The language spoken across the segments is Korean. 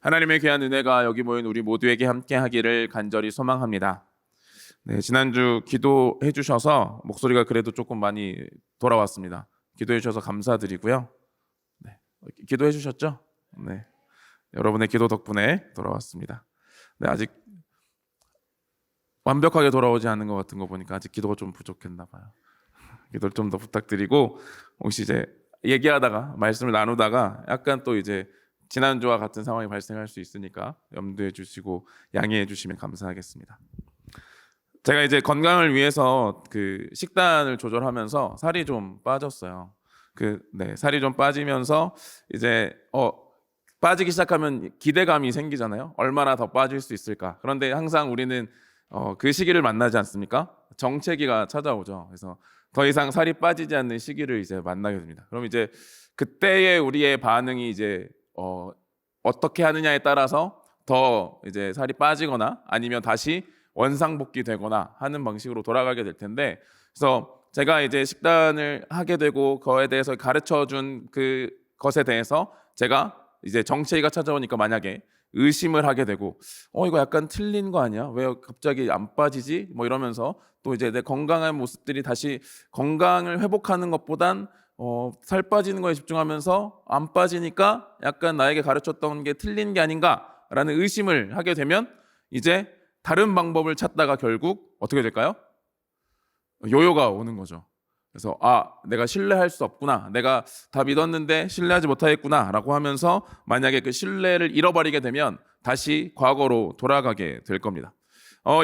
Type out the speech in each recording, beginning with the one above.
하나님의 귀한 은혜가 여기 모인 우리 모두에게 함께 하기를 간절히 소망합니다. 네, 지난주 기도해 주셔서 목소리가 그래도 조금 많이 돌아왔습니다. 기도해 주셔서 감사드리고요. 네, 기도해 주셨죠? 네, 여러분의 기도 덕분에 돌아왔습니다. 네, 아직 완벽하게 돌아오지 않은 것 같은 거 보니까 아직 기도가 좀 부족했나 봐요. 기도를 좀 더 부탁드리고, 혹시 이제 얘기하다가 말씀을 나누다가 약간 또 이제 지난주와 같은 상황이 발생할 수 있으니까 염두해 주시고 양해해 주시면 감사하겠습니다. 제가 이제 건강을 위해서 그 식단을 조절하면서 살이 좀 빠졌어요. 살이 좀 빠지면서 이제 빠지기 시작하면 기대감이 생기잖아요. 얼마나 더 빠질 수 있을까? 그런데 항상 우리는 그 시기를 만나지 않습니까? 정체기가 찾아오죠. 그래서 더 이상 살이 빠지지 않는 시기를 이제 만나게 됩니다. 그럼 이제 그때의 우리의 반응이 이제 어떻게 하느냐에 따라서 더 이제 살이 빠지거나 아니면 다시 원상복귀 되거나 하는 방식으로 돌아가게 될 텐데, 그래서 제가 이제 식단을 하게 되고 그거에 대해서 가르쳐 준 그 것에 대해서 제가 이제 정체기가 찾아오니까 만약에 의심을 하게 되고 이거 약간 틀린 거 아니야? 왜 갑자기 안 빠지지? 뭐 이러면서 또 이제 내 건강한 모습들이 다시 건강을 회복하는 것보단 살 빠지는 거에 집중하면서 안 빠지니까 약간 나에게 가르쳤던 게 틀린 게 아닌가라는 의심을 하게 되면 이제 다른 방법을 찾다가 결국 어떻게 될까요? 요요가 오는 거죠. 그래서 내가 신뢰할 수 없구나, 내가 다 믿었는데 신뢰하지 못하겠구나 라고 하면서 만약에 그 신뢰를 잃어버리게 되면 다시 과거로 돌아가게 될 겁니다.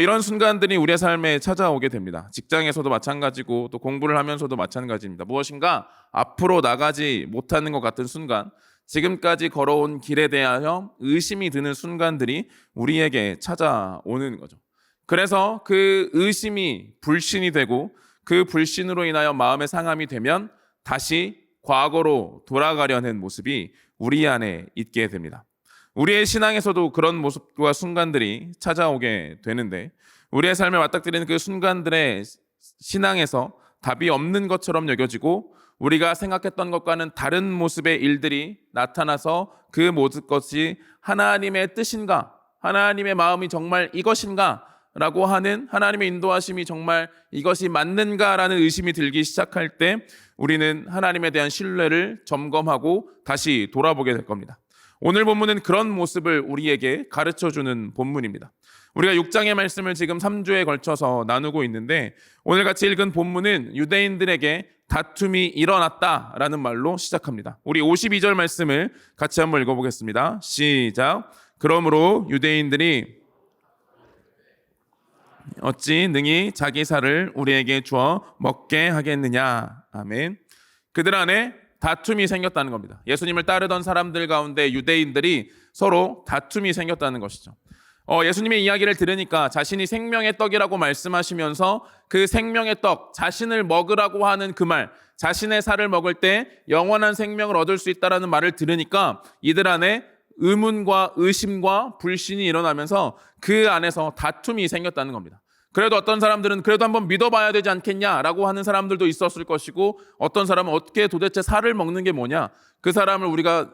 이런 순간들이 우리의 삶에 찾아오게 됩니다. 직장에서도 마찬가지고 또 공부를 하면서도 마찬가지입니다. 무엇인가 앞으로 나가지 못하는 것 같은 순간, 지금까지 걸어온 길에 대하여 의심이 드는 순간들이 우리에게 찾아오는 거죠. 그래서 그 의심이 불신이 되고 그 불신으로 인하여 마음의 상함이 되면 다시 과거로 돌아가려는 모습이 우리 안에 있게 됩니다. 우리의 신앙에서도 그런 모습과 순간들이 찾아오게 되는데, 우리의 삶에 맞닥뜨리는 그 순간들의 신앙에서 답이 없는 것처럼 여겨지고 우리가 생각했던 것과는 다른 모습의 일들이 나타나서 그 모든 것이 하나님의 뜻인가? 하나님의 마음이 정말 이것인가? 라고 하는 하나님의 인도하심이 정말 이것이 맞는가라는 의심이 들기 시작할 때 우리는 하나님에 대한 신뢰를 점검하고 다시 돌아보게 될 겁니다. 오늘 본문은 그런 모습을 우리에게 가르쳐주는 본문입니다. 우리가 6장의 말씀을 지금 3주에 걸쳐서 나누고 있는데, 오늘 같이 읽은 본문은 유대인들에게 다툼이 일어났다라는 말로 시작합니다. 우리 52절 말씀을 같이 한번 읽어보겠습니다. 시작. 그러므로 유대인들이 어찌 능히 자기 살을 우리에게 주어 먹게 하겠느냐. 아멘. 그들 안에 다툼이 생겼다는 겁니다. 예수님을 따르던 사람들 가운데 유대인들이 서로 다툼이 생겼다는 것이죠. 예수님의 이야기를 들으니까 자신이 생명의 떡이라고 말씀하시면서 그 생명의 떡, 자신을 먹으라고 하는 그 말, 자신의 살을 먹을 때 영원한 생명을 얻을 수 있다는 말을 들으니까 이들 안에 의문과 의심과 불신이 일어나면서 그 안에서 다툼이 생겼다는 겁니다. 그래도 어떤 사람들은 그래도 한번 믿어봐야 되지 않겠냐라고 하는 사람들도 있었을 것이고, 어떤 사람은 어떻게 도대체 살을 먹는 게 뭐냐, 그 사람을 우리가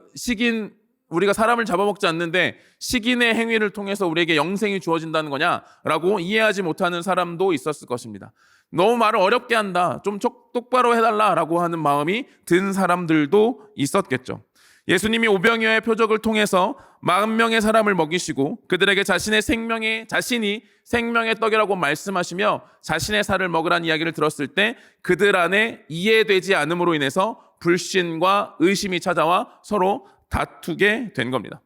사람을 잡아먹지 않는데 식인의 행위를 통해서 우리에게 영생이 주어진다는 거냐라고 이해하지 못하는 사람도 있었을 것입니다. 너무 말을 어렵게 한다, 좀 똑바로 해달라라고 하는 마음이 든 사람들도 있었겠죠. 예수님이 오병이어의 표적을 통해서 40명의 사람을 먹이시고 그들에게 자신이 생명의 떡이라고 말씀하시며 자신의 살을 먹으라는 이야기를 들었을 때 그들 안에 이해되지 않음으로 인해서 불신과 의심이 찾아와 서로 다투게 된 겁니다.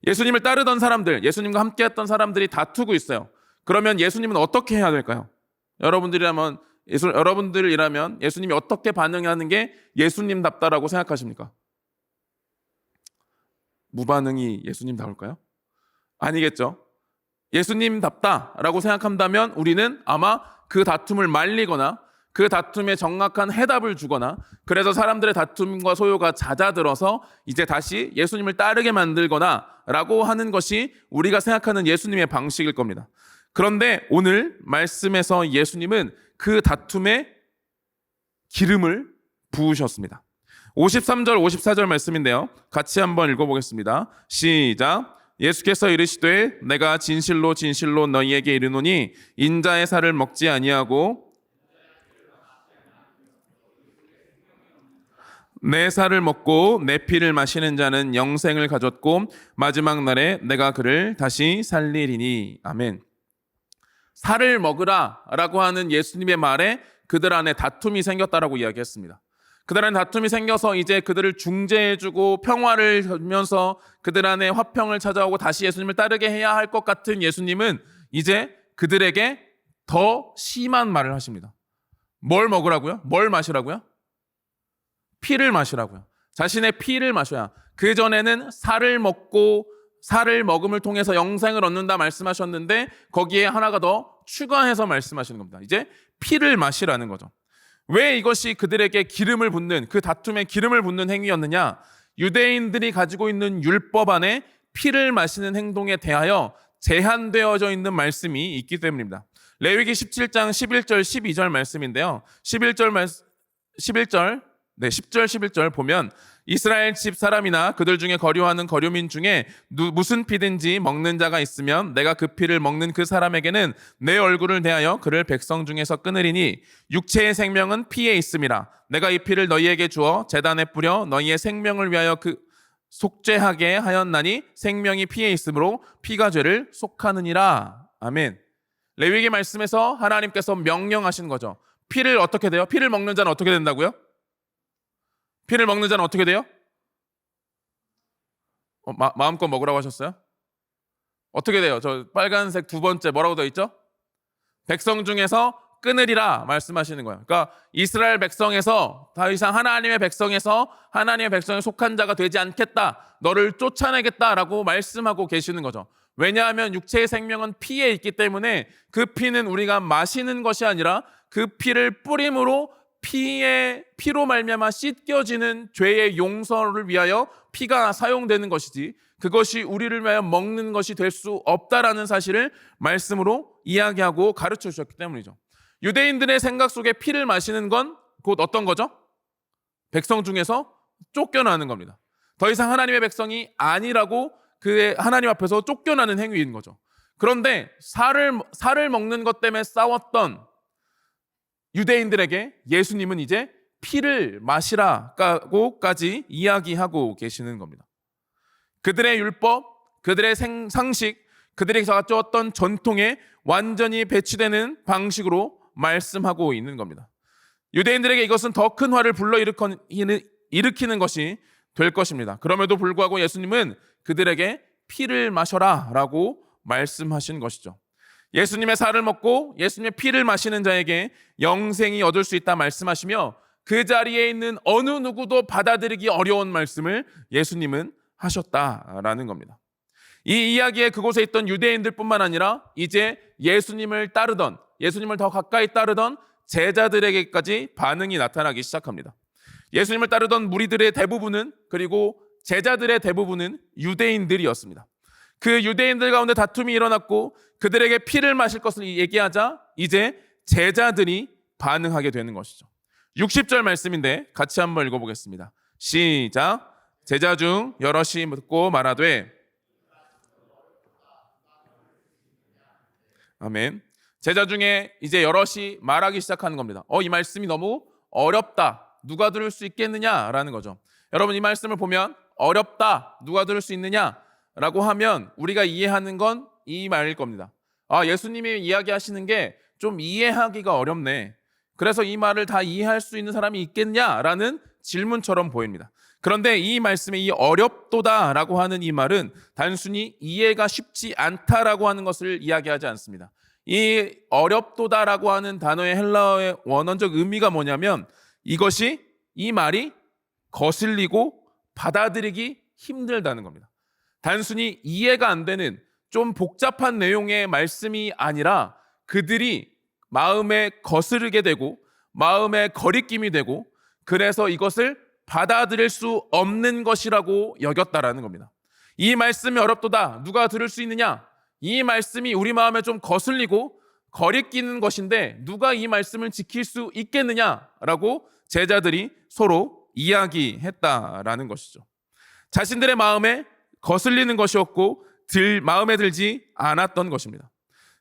예수님을 따르던 사람들, 예수님과 함께했던 사람들이 다투고 있어요. 그러면 예수님은 어떻게 해야 될까요? 여러분들이라면 예수님이 어떻게 반응하는 게 예수님답다라고 생각하십니까? 무반응이 예수님다울까요? 아니겠죠. 예수님답다라고 생각한다면 우리는 아마 그 다툼을 말리거나 그 다툼에 정확한 해답을 주거나, 그래서 사람들의 다툼과 소요가 잦아들어서 이제 다시 예수님을 따르게 만들거나 라고 하는 것이 우리가 생각하는 예수님의 방식일 겁니다. 그런데 오늘 말씀에서 예수님은 그 다툼에 기름을 부으셨습니다. 53절 54절 말씀인데요, 같이 한번 읽어보겠습니다. 시작. 예수께서 이르시되 내가 진실로 진실로 너희에게 이르노니 인자의 살을 먹지 아니하고 내 살을 먹고 내 피를 마시는 자는 영생을 가졌고 마지막 날에 내가 그를 다시 살리리니. 아멘. 살을 먹으라 라고 하는 예수님의 말에 그들 안에 다툼이 생겼다라고 이야기했습니다. 그들 안에 다툼이 생겨서 이제 그들을 중재해주고 평화를 주면서 그들 안에 화평을 찾아오고 다시 예수님을 따르게 해야 할 것 같은 예수님은 이제 그들에게 더 심한 말을 하십니다. 뭘 먹으라고요? 뭘 마시라고요? 피를 마시라고요. 자신의 피를 마셔야. 그전에는 살을 먹고 살을 먹음을 통해서 영생을 얻는다 말씀하셨는데 거기에 하나가 더 추가해서 말씀하시는 겁니다. 이제 피를 마시라는 거죠. 왜 이것이 그들에게 기름을 붓는, 그 다툼에 기름을 붓는 행위였느냐? 유대인들이 가지고 있는 율법 안에 피를 마시는 행동에 대하여 제한되어져 있는 말씀이 있기 때문입니다. 레위기 17장 11절 12절 말씀인데요. 10절 11절 보면 이스라엘 집 사람이나 그들 중에 거류하는 거류민 중에 무슨 피든지 먹는 자가 있으면 내가 그 피를 먹는 그 사람에게는 내 얼굴을 대하여 그를 백성 중에서 끊으리니 육체의 생명은 피에 있음이라. 내가 이 피를 너희에게 주어 제단에 뿌려 너희의 생명을 위하여 그 속죄하게 하였나니 생명이 피에 있으므로 피가 죄를 속하느니라. 아멘. 레위기 말씀에서 하나님께서 명령하신 거죠. 피를 어떻게 돼요? 피를 먹는 자는 어떻게 된다고요? 피를 먹는 자는 어떻게 돼요? 마음껏 먹으라고 하셨어요? 어떻게 돼요? 저 빨간색 두 번째 뭐라고 되어 있죠? 백성 중에서 끊으리라 말씀하시는 거예요. 그러니까 이스라엘 백성에서 더 이상 하나님의 백성에 속한 자가 되지 않겠다. 너를 쫓아내겠다라고 말씀하고 계시는 거죠. 왜냐하면 육체의 생명은 피에 있기 때문에 그 피는 우리가 마시는 것이 아니라 그 피를 뿌림으로 피로 말미암아 씻겨지는 죄의 용서를 위하여 피가 사용되는 것이지 그것이 우리를 위하여 먹는 것이 될 수 없다라는 사실을 말씀으로 이야기하고 가르쳐 주셨기 때문이죠. 유대인들의 생각 속에 피를 마시는 건 곧 어떤 거죠? 백성 중에서 쫓겨나는 겁니다. 더 이상 하나님의 백성이 아니라고 그의 하나님 앞에서 쫓겨나는 행위인 거죠. 그런데 살을 먹는 것 때문에 싸웠던 유대인들에게 예수님은 이제 피를 마시라고까지 이야기하고 계시는 겁니다. 그들의 율법, 그들의 상식, 그들이 가져왔던 전통에 완전히 배치되는 방식으로 말씀하고 있는 겁니다. 유대인들에게 이것은 더 큰 화를 일으키는 것이 될 것입니다. 그럼에도 불구하고 예수님은 그들에게 피를 마셔라 라고 말씀하신 것이죠. 예수님의 살을 먹고 예수님의 피를 마시는 자에게 영생이 얻을 수 있다 말씀하시며 그 자리에 있는 어느 누구도 받아들이기 어려운 말씀을 예수님은 하셨다라는 겁니다. 이 이야기에 그곳에 있던 유대인들뿐만 아니라 이제 예수님을 더 가까이 따르던 제자들에게까지 반응이 나타나기 시작합니다. 예수님을 따르던 무리들의 대부분은 그리고 제자들의 대부분은 유대인들이었습니다. 그 유대인들 가운데 다툼이 일어났고 그들에게 피를 마실 것을 얘기하자 이제 제자들이 반응하게 되는 것이죠. 60절 말씀인데 같이 한번 읽어보겠습니다. 시작. 제자 중 여럿이 묻고 말하되 아멘. 제자 중에 이제 여럿이 말하기 시작하는 겁니다. 이 말씀이 너무 어렵다. 누가 들을 수 있겠느냐라는 거죠. 여러분 이 말씀을 보면 어렵다. 누가 들을 수 있느냐라고 하면 우리가 이해하는 건 이 말일 겁니다. 예수님이 이야기하시는 게 좀 이해하기가 어렵네. 그래서 이 말을 다 이해할 수 있는 사람이 있겠냐라는 질문처럼 보입니다. 그런데 이 말씀에 이 어렵도다라고 하는 이 말은 단순히 이해가 쉽지 않다라고 하는 것을 이야기하지 않습니다. 이 어렵도다라고 하는 단어의 헬라어의 원어적 의미가 뭐냐면 이 말이 거슬리고 받아들이기 힘들다는 겁니다. 단순히 이해가 안 되는 좀 복잡한 내용의 말씀이 아니라 그들이 마음에 거스르게 되고 마음에 거리낌이 되고 그래서 이것을 받아들일 수 없는 것이라고 여겼다라는 겁니다. 이 말씀이 어렵도다. 누가 들을 수 있느냐? 이 말씀이 우리 마음에 좀 거슬리고 거리끼는 것인데 누가 이 말씀을 지킬 수 있겠느냐라고 제자들이 서로 이야기했다라는 것이죠. 자신들의 마음에 거슬리는 것이었고 마음에 들지 않았던 것입니다.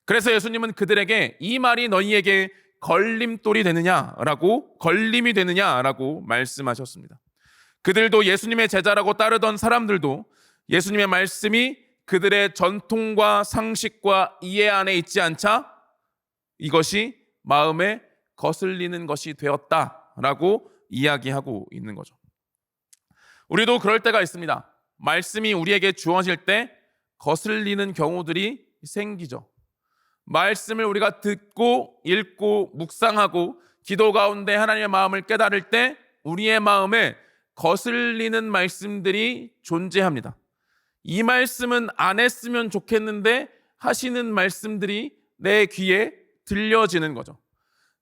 그래서 예수님은 그들에게 이 말이 너희에게 걸림돌이 되느냐라고, 걸림이 되느냐라고 말씀하셨습니다. 그들도 예수님의 제자라고 따르던 사람들도 예수님의 말씀이 그들의 전통과 상식과 이해 안에 있지 않자 이것이 마음에 거슬리는 것이 되었다라고 이야기하고 있는 거죠. 우리도 그럴 때가 있습니다. 말씀이 우리에게 주어질 때 거슬리는 경우들이 생기죠. 말씀을 우리가 듣고 읽고 묵상하고 기도 가운데 하나님의 마음을 깨달을 때 우리의 마음에 거슬리는 말씀들이 존재합니다. 이 말씀은 안 했으면 좋겠는데 하시는 말씀들이 내 귀에 들려지는 거죠.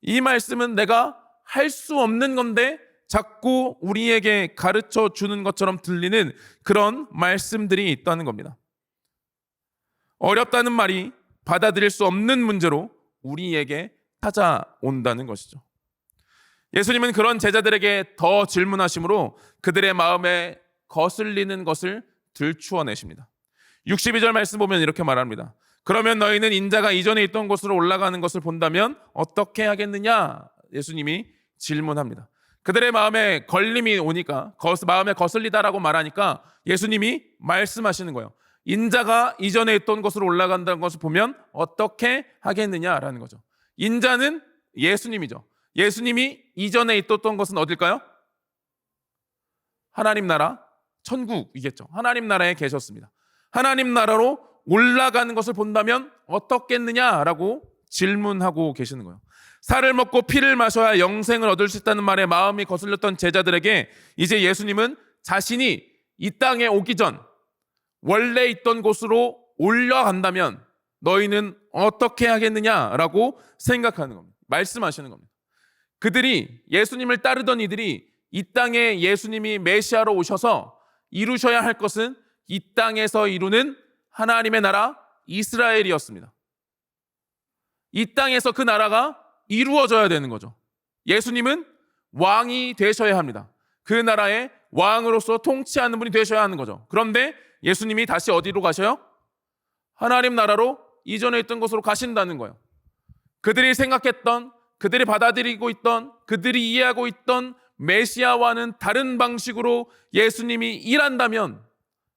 이 말씀은 내가 할 수 없는 건데 자꾸 우리에게 가르쳐 주는 것처럼 들리는 그런 말씀들이 있다는 겁니다. 어렵다는 말이 받아들일 수 없는 문제로 우리에게 찾아온다는 것이죠. 예수님은 그런 제자들에게 더 질문하심으로 그들의 마음에 거슬리는 것을 들추어내십니다. 62절 말씀 보면 이렇게 말합니다. 그러면 너희는 인자가 이전에 있던 곳으로 올라가는 것을 본다면 어떻게 하겠느냐? 예수님이 질문합니다. 그들의 마음에 걸림이 오니까, 마음에 거슬리다라고 말하니까 예수님이 말씀하시는 거예요. 인자가 이전에 있던 곳으로 올라간다는 것을 보면 어떻게 하겠느냐라는 거죠. 인자는 예수님이죠. 예수님이 이전에 있었던 것은 어딜까요? 하나님 나라, 천국이겠죠. 하나님 나라에 계셨습니다. 하나님 나라로 올라가는 것을 본다면 어떻겠느냐라고 질문하고 계시는 거예요. 살을 먹고 피를 마셔야 영생을 얻을 수 있다는 말에 마음이 거슬렸던 제자들에게 이제 예수님은 자신이 이 땅에 오기 전 원래 있던 곳으로 올라간다면 너희는 어떻게 하겠느냐라고 생각하는 겁니다. 말씀하시는 겁니다. 그들이, 예수님을 따르던 이들이 이 땅에 예수님이 메시아로 오셔서 이루셔야 할 것은 이 땅에서 이루는 하나님의 나라 이스라엘이었습니다. 이 땅에서 그 나라가 이루어져야 되는 거죠. 예수님은 왕이 되셔야 합니다. 그 나라의 왕으로서 통치하는 분이 되셔야 하는 거죠. 그런데 예수님이 다시 어디로 가셔요? 하나님 나라로 이전에 있던 곳으로 가신다는 거예요. 그들이 생각했던, 그들이 받아들이고 있던, 그들이 이해하고 있던 메시아와는 다른 방식으로 예수님이 일한다면,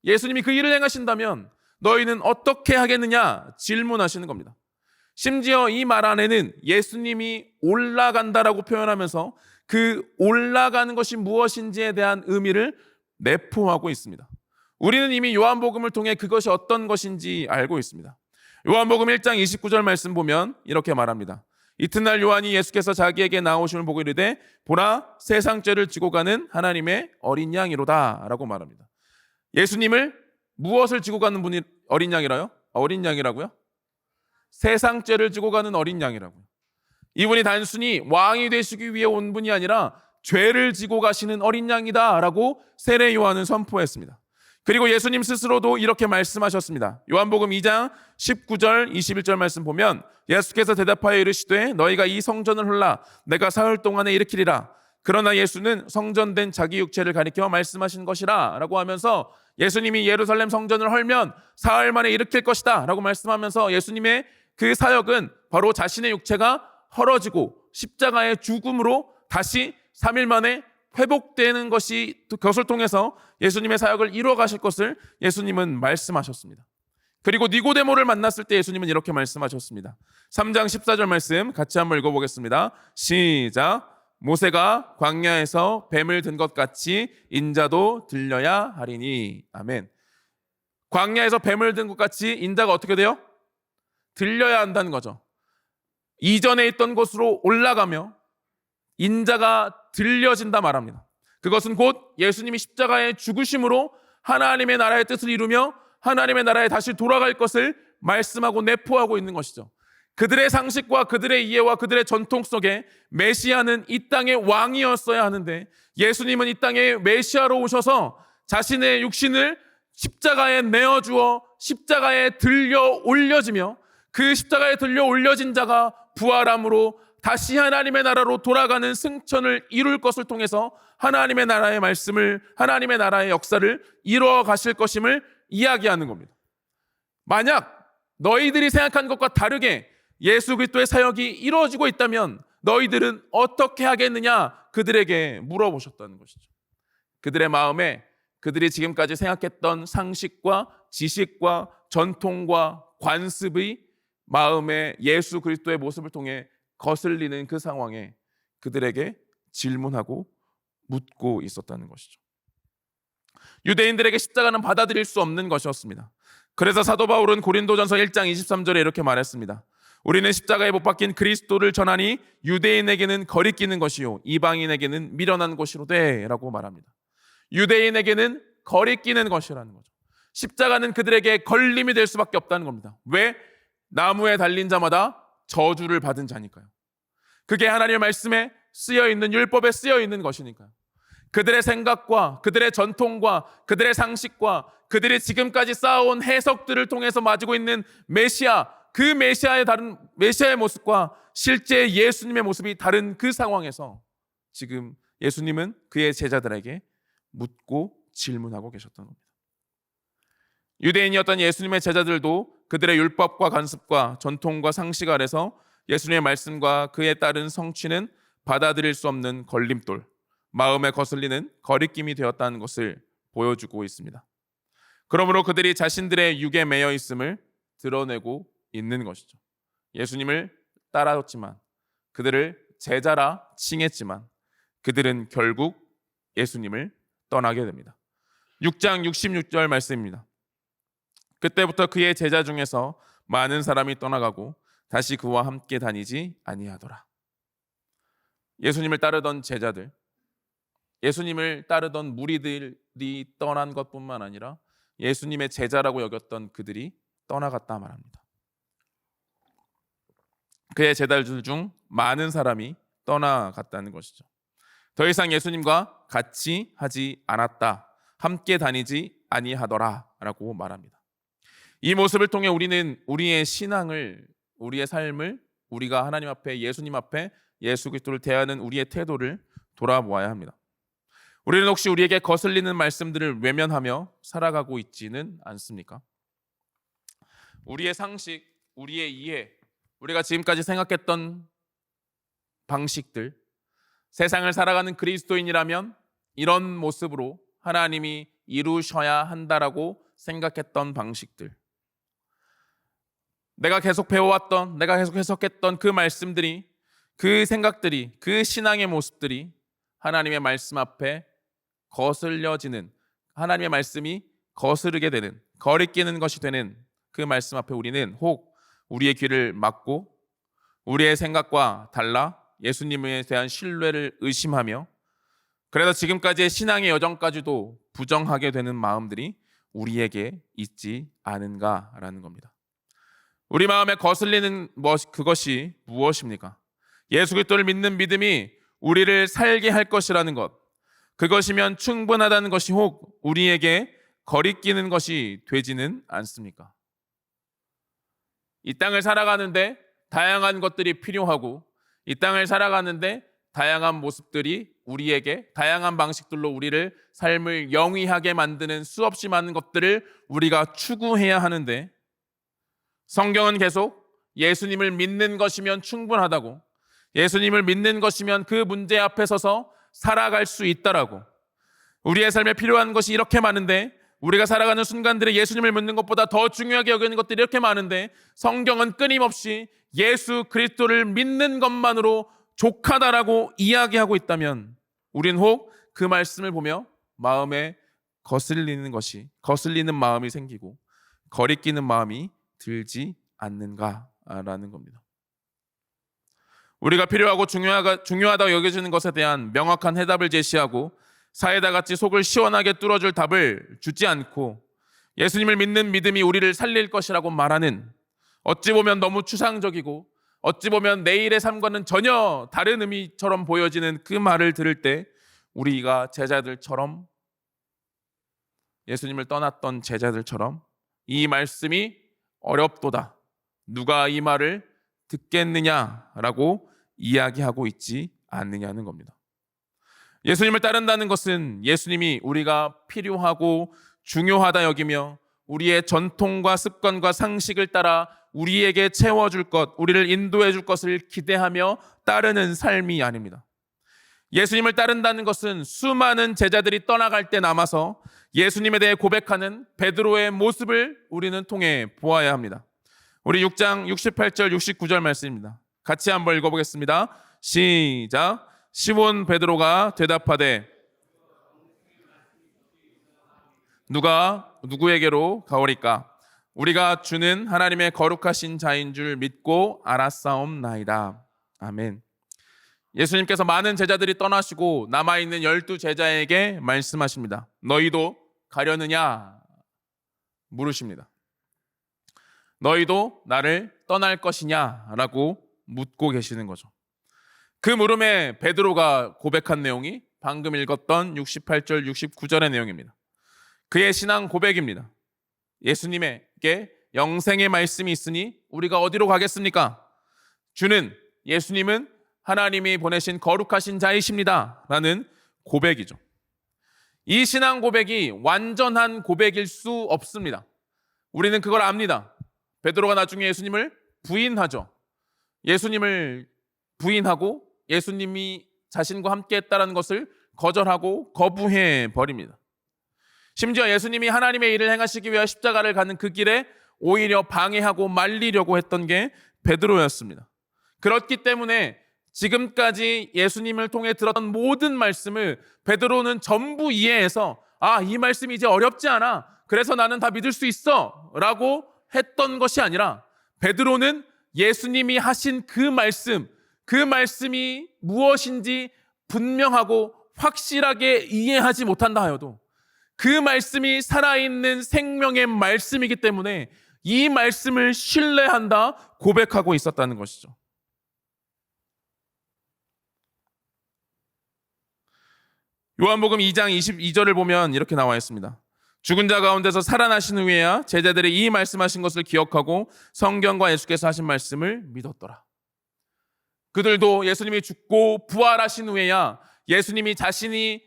예수님이 그 일을 행하신다면 너희는 어떻게 하겠느냐 질문하시는 겁니다. 심지어 이 말 안에는 예수님이 올라간다라고 표현하면서 그 올라가는 것이 무엇인지에 대한 의미를 내포하고 있습니다. 우리는 이미 요한복음을 통해 그것이 어떤 것인지 알고 있습니다. 요한복음 1장 29절 말씀 보면 이렇게 말합니다. 이튿날 요한이 예수께서 자기에게 나오심을 보고 이르되 보라 세상 죄를 지고 가는 하나님의 어린 양이로다 라고 말합니다. 예수님을 무엇을 지고 가는 분이 어린 양이라요? 어린 양이라고요? 세상 죄를 지고 가는 어린 양이라고요. 이분이 단순히 왕이 되시기 위해 온 분이 아니라 죄를 지고 가시는 어린 양이다 라고 세례 요한은 선포했습니다. 그리고 예수님 스스로도 이렇게 말씀하셨습니다. 요한복음 2장 19절 21절 말씀 보면 예수께서 대답하여 이르시되 너희가 이 성전을 헐라 내가 사흘 동안에 일으키리라. 그러나 예수는 성전된 자기 육체를 가리켜 말씀하신 것이라 라고 하면서 예수님이 예루살렘 성전을 헐면 사흘 만에 일으킬 것이다 라고 말씀하면서 예수님의 그 사역은 바로 자신의 육체가 헐어지고 십자가의 죽음으로 다시 3일 만에 회복되는 것을 통해서 예수님의 사역을 이루어 가실 것을 예수님은 말씀하셨습니다. 그리고 니고데모를 만났을 때 예수님은 이렇게 말씀하셨습니다. 3장 14절 말씀 같이 한번 읽어보겠습니다. 시작. 모세가 광야에서 뱀을 든 것 같이 인자도 들려야 하리니. 아멘. 광야에서 뱀을 든 것 같이 인자가 어떻게 돼요? 들려야 한다는 거죠. 이전에 있던 곳으로 올라가며 인자가 들려진다 말합니다. 그것은 곧 예수님이 십자가의 죽으심으로 하나님의 나라의 뜻을 이루며 하나님의 나라에 다시 돌아갈 것을 말씀하고 내포하고 있는 것이죠. 그들의 상식과 그들의 이해와 그들의 전통 속에 메시아는 이 땅의 왕이었어야 하는데 예수님은 이 땅에 메시아로 오셔서 자신의 육신을 십자가에 내어주어 십자가에 들려 올려지며 그 십자가에 들려 올려진 자가 부활함으로 다시 하나님의 나라로 돌아가는 승천을 이룰 것을 통해서 하나님의 나라의 말씀을, 하나님의 나라의 역사를 이루어 가실 것임을 이야기하는 겁니다. 만약 너희들이 생각한 것과 다르게 예수 그리스도의 사역이 이루어지고 있다면 너희들은 어떻게 하겠느냐 그들에게 물어보셨다는 것이죠. 그들의 마음에 그들이 지금까지 생각했던 상식과 지식과 전통과 관습의 마음에 예수 그리스도의 모습을 통해 거슬리는 그 상황에 그들에게 질문하고 묻고 있었다는 것이죠. 유대인들에게 십자가는 받아들일 수 없는 것이었습니다. 그래서 사도 바울은 고린도전서 1장 23절에 이렇게 말했습니다. 우리는 십자가에 못 박힌 그리스도를 전하니 유대인에게는 거리끼는 것이요 이방인에게는 미련한 것이로되 라고 말합니다. 유대인에게는 거리끼는 것이라는 거죠. 십자가는 그들에게 걸림이 될 수밖에 없다는 겁니다. 왜? 나무에 달린 자마다 저주를 받은 자니까요. 그게 하나님의 말씀에 쓰여있는 율법에 쓰여있는 것이니까요. 그들의 생각과 그들의 전통과 그들의 상식과 그들이 지금까지 쌓아온 해석들을 통해서 가지고 있는 메시아, 그 메시아의 다른 메시아의 모습과 실제 예수님의 모습이 다른 그 상황에서 지금 예수님은 그의 제자들에게 묻고 질문하고 계셨던 겁니다. 유대인이었던 예수님의 제자들도 그들의 율법과 관습과 전통과 상식 아래서 예수님의 말씀과 그에 따른 성취는 받아들일 수 없는 걸림돌, 마음에 거슬리는 거리낌이 되었다는 것을 보여주고 있습니다. 그러므로 그들이 자신들의 육에 매여 있음을 드러내고 있는 것이죠. 예수님을 따라왔지만, 그들을 제자라 칭했지만 그들은 결국 예수님을 떠나게 됩니다. 6장 66절 말씀입니다. 그때부터 그의 제자 중에서 많은 사람이 떠나가고 다시 그와 함께 다니지 아니하더라. 예수님을 따르던 제자들, 예수님을 따르던 무리들이 떠난 것뿐만 아니라 예수님의 제자라고 여겼던 그들이 떠나갔다 말합니다. 그의 제자들 중 많은 사람이 떠나갔다는 것이죠. 더 이상 예수님과 같이 하지 않았다, 함께 다니지 아니하더라 라고 말합니다. 이 모습을 통해 우리는 우리의 신앙을, 우리의 삶을, 우리가 하나님 앞에, 예수님 앞에 예수 그리스도를 대하는 우리의 태도를 돌아보아야 합니다. 우리는 혹시 우리에게 거슬리는 말씀들을 외면하며 살아가고 있지는 않습니까? 우리의 상식, 우리의 이해, 우리가 지금까지 생각했던 방식들, 세상을 살아가는 그리스도인이라면 이런 모습으로 하나님이 이루셔야 한다라고 생각했던 방식들, 내가 계속 배워왔던, 내가 계속 해석했던 그 말씀들이, 그 생각들이, 그 신앙의 모습들이 하나님의 말씀 앞에 거슬려지는, 하나님의 말씀이 거스르게 되는, 거리끼는 것이 되는 그 말씀 앞에 우리는 혹 우리의 귀를 막고 우리의 생각과 달라 예수님에 대한 신뢰를 의심하며, 그래서 지금까지의 신앙의 여정까지도 부정하게 되는 마음들이 우리에게 있지 않은가라는 겁니다. 우리 마음에 거슬리는 그것이 무엇입니까? 예수 그리스도를 믿는 믿음이 우리를 살게 할 것이라는 것, 그것이면 충분하다는 것이 혹 우리에게 거리끼는 것이 되지는 않습니까? 이 땅을 살아가는데 다양한 것들이 필요하고, 이 땅을 살아가는데 다양한 모습들이 우리에게, 다양한 방식들로 우리를 삶을 영위하게 만드는 수없이 많은 것들을 우리가 추구해야 하는데, 성경은 계속 예수님을 믿는 것이면 충분하다고, 예수님을 믿는 것이면 그 문제 앞에 서서 살아갈 수 있다라고, 우리의 삶에 필요한 것이 이렇게 많은데, 우리가 살아가는 순간들에 예수님을 믿는 것보다 더 중요하게 여기는 것들이 이렇게 많은데, 성경은 끊임없이 예수 그리스도를 믿는 것만으로 족하다라고 이야기하고 있다면, 우린 혹 그 말씀을 보며 마음에 거슬리는 마음이 생기고 거리끼는 마음이 들지 않는가라는 겁니다. 우리가 필요하고 중요하다고 여겨지는 것에 대한 명확한 해답을 제시하고 사이다 같이 속을 시원하게 뚫어줄 답을 주지 않고 예수님을 믿는 믿음이 우리를 살릴 것이라고 말하는, 어찌 보면 너무 추상적이고 어찌 보면 내일의 삶과는 전혀 다른 의미처럼 보여지는 그 말을 들을 때 우리가 제자들처럼, 예수님을 떠났던 제자들처럼 이 말씀이 어렵도다, 누가 이 말을 듣겠느냐라고 이야기하고 있지 않느냐는 겁니다. 예수님을 따른다는 것은 예수님이 우리가 필요하고 중요하다 여기며 우리의 전통과 습관과 상식을 따라 우리에게 채워줄 것, 우리를 인도해 줄 것을 기대하며 따르는 삶이 아닙니다. 예수님을 따른다는 것은 수많은 제자들이 떠나갈 때 남아서 예수님에 대해 고백하는 베드로의 모습을 우리는 통해 보아야 합니다. 우리 6장 68절 69절 말씀입니다. 같이 한번 읽어보겠습니다. 시작. 시몬 베드로가 대답하되 누가 누구에게로 가오리까? 우리가 주는 하나님의 거룩하신 자인 줄 믿고 알았사옵나이다. 아멘. 예수님께서 많은 제자들이 떠나시고 남아있는 12제자에게 말씀하십니다. 너희도 가려느냐? 물으십니다. 너희도 나를 떠날 것이냐? 라고 묻고 계시는 거죠. 그 물음에 베드로가 고백한 내용이 방금 읽었던 68절, 69절의 내용입니다. 그의 신앙 고백입니다. 예수님에게 영생의 말씀이 있으니 우리가 어디로 가겠습니까? 예수님은 하나님이 보내신 거룩하신 자이십니다. 라는 고백이죠. 이 신앙 고백이 완전한 고백일 수 없습니다. 우리는 그걸 압니다. 베드로가 나중에 예수님을 부인하죠. 예수님을 부인하고 예수님이 자신과 함께 했다는 것을 거절하고 거부해 버립니다. 심지어 예수님이 하나님의 일을 행하시기 위해 십자가를 가는 그 길에 오히려 방해하고 말리려고 했던 게 베드로였습니다. 그렇기 때문에 지금까지 예수님을 통해 들었던 모든 말씀을 베드로는 전부 이해해서 이 말씀이 이제 어렵지 않아. 그래서 나는 다 믿을 수 있어. 라고 했던 것이 아니라 베드로는 예수님이 하신 그 말씀이 무엇인지 분명하고 확실하게 이해하지 못한다 하여도 그 말씀이 살아있는 생명의 말씀이기 때문에 이 말씀을 신뢰한다 고백하고 있었다는 것이죠. 요한복음 2장 22절을 보면 이렇게 나와 있습니다. 죽은 자 가운데서 살아나신 후에야 제자들이 이 말씀하신 것을 기억하고 성경과 예수께서 하신 말씀을 믿었더라. 그들도 예수님이 죽고 부활하신 후에야 예수님이 자신이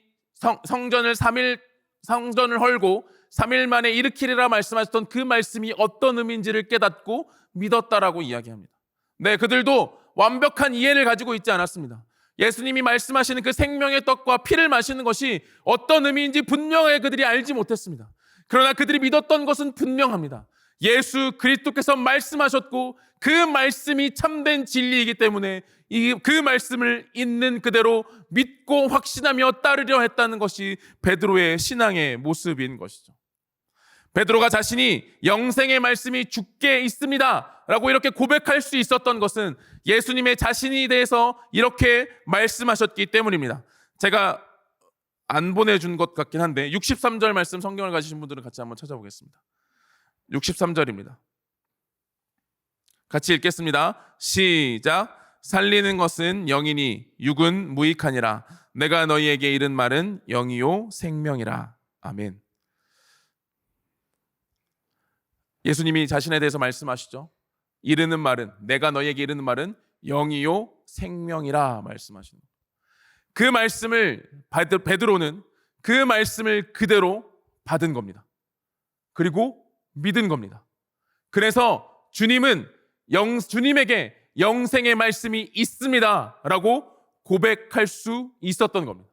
성전을 헐고 3일 만에 일으키리라 말씀하셨던 그 말씀이 어떤 의미인지를 깨닫고 믿었다라고 이야기합니다. 네, 그들도 완벽한 이해를 가지고 있지 않았습니다. 예수님이 말씀하시는 그 생명의 떡과 피를 마시는 것이 어떤 의미인지 분명하게 그들이 알지 못했습니다. 그러나 그들이 믿었던 것은 분명합니다. 예수 그리스도께서 말씀하셨고 그 말씀이 참된 진리이기 때문에 그 말씀을 있는 그대로 믿고 확신하며 따르려 했다는 것이 베드로의 신앙의 모습인 것이죠. 베드로가 자신이 영생의 말씀이 주께 있습니다 라고 이렇게 고백할 수 있었던 것은 예수님의 자신에 대해서 이렇게 말씀하셨기 때문입니다. 제가 안 보내준 것 같긴 한데 63절 말씀 성경을 가지신 분들은 같이 한번 찾아보겠습니다. 63절입니다. 같이 읽겠습니다. 시작. 살리는 것은 영이니 육은 무익하니라. 내가 너희에게 이른 말은 영이요 생명이라. 아멘. 예수님이 자신에 대해서 말씀하시죠. 내가 너희에게 이르는 말은 영이요 생명이라 말씀하시는 거예요. 그 말씀을 베드로는 그 말씀을 그대로 받은 겁니다. 그리고 믿은 겁니다. 그래서 주님에게 영생의 말씀이 있습니다 라고 고백할 수 있었던 겁니다.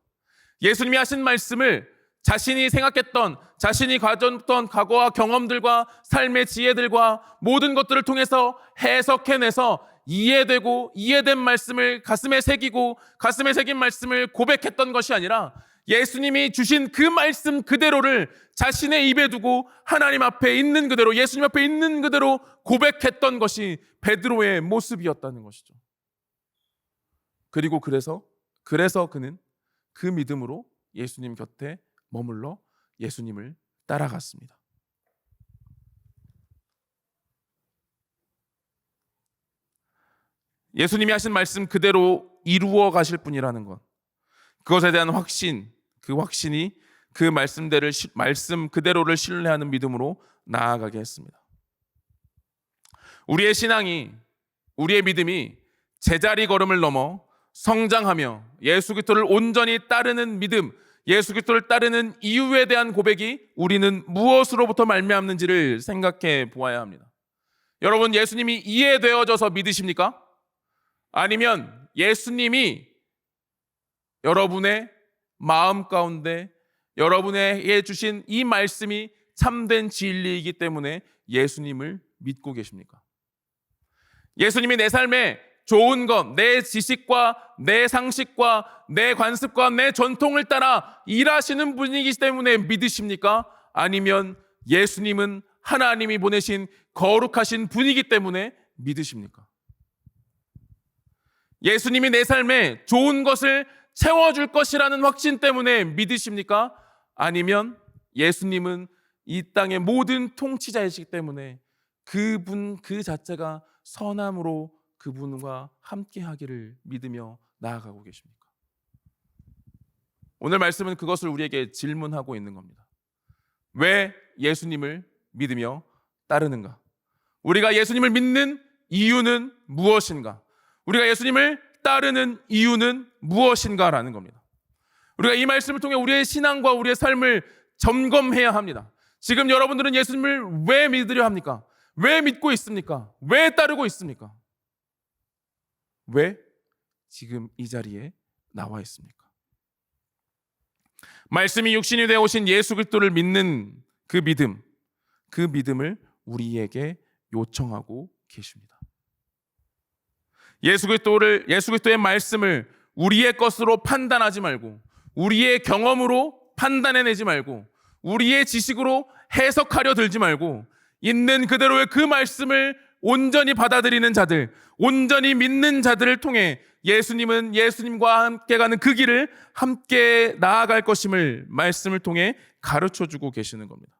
예수님이 하신 말씀을 자신이 생각했던, 자신이 가졌던 과거와 경험들과 삶의 지혜들과 모든 것들을 통해서 해석해내서 이해된 말씀을 가슴에 새기고 가슴에 새긴 말씀을 고백했던 것이 아니라 예수님이 주신 그 말씀 그대로를 자신의 입에 두고 하나님 앞에 있는 그대로, 예수님 앞에 있는 그대로 고백했던 것이 베드로의 모습이었다는 것이죠. 그리고 그래서 그는 그 믿음으로 예수님 곁에 머물러 예수님을 따라갔습니다. 예수님이 하신 말씀 그대로 이루어 가실 분이라는 것, 그것에 대한 확신, 그 확신이 그 말씀 그대로를 신뢰하는 믿음으로 나아가게 했습니다. 우리의 믿음이 제자리 걸음을 넘어 성장하며 예수 그리스도를 온전히 따르는 믿음, 예수 그리스도를 따르는 이유에 대한 고백이 우리는 무엇으로부터 말미암는지를 생각해 보아야 합니다. 여러분, 예수님이 이해되어져서 믿으십니까? 아니면 예수님이 여러분의 마음 가운데 여러분에게 주신 이 말씀이 참된 진리이기 때문에 예수님을 믿고 계십니까? 예수님이 내 삶에 좋은 것, 내 지식과 내 상식과 내 관습과 내 전통을 따라 일하시는 분이기 때문에 믿으십니까? 아니면 예수님은 하나님이 보내신 거룩하신 분이기 때문에 믿으십니까? 예수님이 내 삶에 좋은 것을 채워줄 것이라는 확신 때문에 믿으십니까? 아니면 예수님은 이 땅의 모든 통치자이시기 때문에 그분 그 자체가 선함으로 그분과 함께 하기를 믿으며 나아가고 계십니까? 오늘 말씀은 그것을 우리에게 질문하고 있는 겁니다. 왜 예수님을 믿으며 따르는가? 우리가 예수님을 믿는 이유는 무엇인가? 우리가 예수님을 따르는 이유는 무엇인가라는 겁니다. 우리가 이 말씀을 통해 우리의 신앙과 우리의 삶을 점검해야 합니다. 지금 여러분들은 예수님을 왜 믿으려 합니까? 왜 믿고 있습니까? 왜 따르고 있습니까? 왜 지금 이 자리에 나와 있습니까? 말씀이 육신이 되어 오신 예수 그리스도를 믿는 그 믿음을 우리에게 요청하고 계십니다. 예수 그리스도의 말씀을 우리의 것으로 판단하지 말고, 우리의 경험으로 판단해내지 말고, 우리의 지식으로 해석하려 들지 말고, 있는 그대로의 그 말씀을 온전히 받아들이는 자들, 온전히 믿는 자들을 통해 예수님은 예수님과 함께 가는 그 길을 함께 나아갈 것임을 말씀을 통해 가르쳐주고 계시는 겁니다.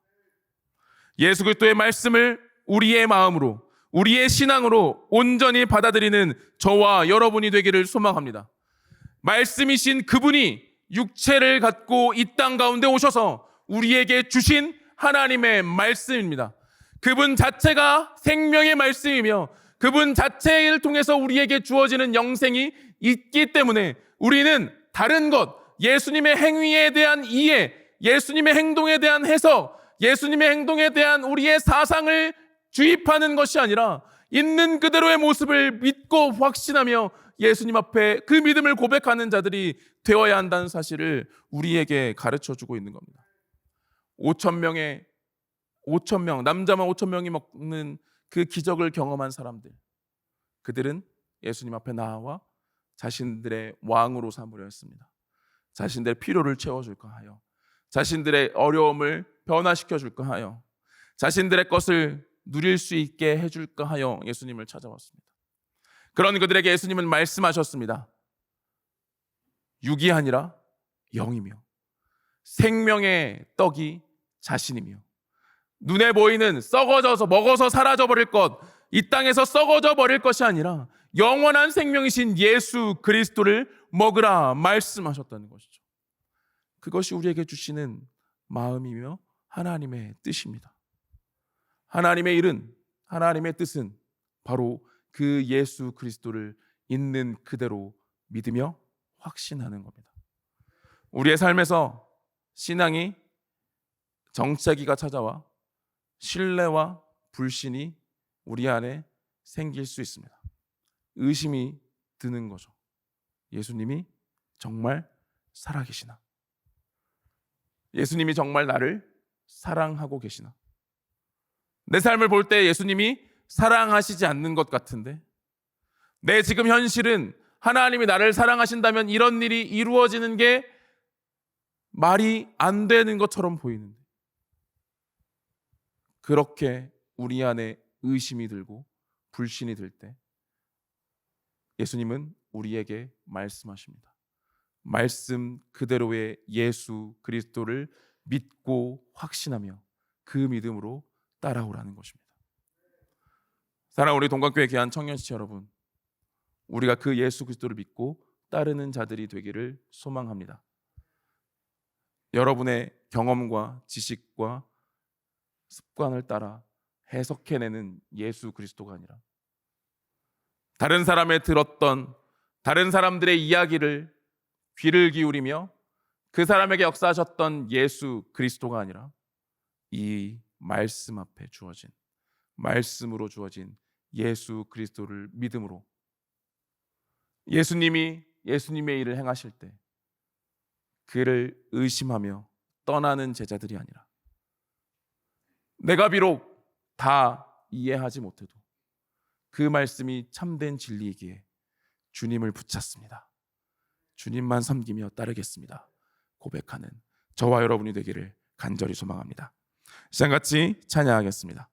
예수 그리스도의 말씀을 우리의 마음으로, 우리의 신앙으로 온전히 받아들이는 저와 여러분이 되기를 소망합니다. 말씀이신 그분이 육체를 갖고 이 땅 가운데 오셔서 우리에게 주신 하나님의 말씀입니다. 그분 자체가 생명의 말씀이며 그분 자체를 통해서 우리에게 주어지는 영생이 있기 때문에 우리는 다른 것, 예수님의 행위에 대한 이해, 예수님의 행동에 대한 해석, 예수님의 행동에 대한 우리의 사상을 주입하는 것이 아니라 있는 그대로의 모습을 믿고 확신하며 예수님 앞에 그 믿음을 고백하는 자들이 되어야 한다는 사실을 우리에게 가르쳐주고 있는 겁니다. 5,000명, 남자만 5,000명이 먹는 그 기적을 경험한 사람들, 그들은 예수님 앞에 나와 자신들의 왕으로 삼으려 했습니다. 자신들의 필요를 채워줄까 하여, 자신들의 어려움을 변화시켜 줄까 하여, 자신들의 것을 누릴 수 있게 해줄까 하여 예수님을 찾아왔습니다. 그런 그들에게 예수님은 말씀하셨습니다. 육이 아니라 영이며 생명의 떡이 자신이며 눈에 보이는 썩어져서 먹어서 사라져버릴 것, 이 땅에서 썩어져 버릴 것이 아니라 영원한 생명이신 예수 그리스도를 먹으라 말씀하셨다는 것이죠. 그것이 우리에게 주시는 마음이며 하나님의 뜻입니다. 하나님의 일은, 하나님의 뜻은 바로 그 예수 그리스도를 있는 그대로 믿으며 확신하는 겁니다. 우리의 삶에서 신앙이 정체기가 찾아와 신뢰와 불신이 우리 안에 생길 수 있습니다. 의심이 드는 거죠. 예수님이 정말 살아계시나? 예수님이 정말 나를 사랑하고 계시나? 내 삶을 볼 때 예수님이 사랑하시지 않는 것 같은데, 내 지금 현실은 하나님이 나를 사랑하신다면 이런 일이 이루어지는 게 말이 안 되는 것처럼 보이는데, 그렇게 우리 안에 의심이 들고 불신이 들 때 예수님은 우리에게 말씀하십니다. 말씀 그대로의 예수 그리스도를 믿고 확신하며 그 믿음으로 따라오라는 것입니다. 사랑하는 우리 동각교회 귀한 청년지체 여러분, 우리가 그 예수 그리스도를 믿고 따르는 자들이 되기를 소망합니다. 여러분의 경험과 지식과 습관을 따라 해석해내는 예수 그리스도가 아니라 다른 사람의 들었던 다른 사람들의 이야기를 귀를 기울이며 그 사람에게 역사하셨던 예수 그리스도가 아니라 이 말씀 앞에 주어진, 말씀으로 주어진 예수 그리스도를 믿음으로 예수님이 예수님의 일을 행하실 때 그를 의심하며 떠나는 제자들이 아니라, 내가 비록 다 이해하지 못해도 그 말씀이 참된 진리이기에 주님을 붙잡습니다. 주님만 섬기며 따르겠습니다 고백하는 저와 여러분이 되기를 간절히 소망합니다. 시간 같이 찬양하겠습니다.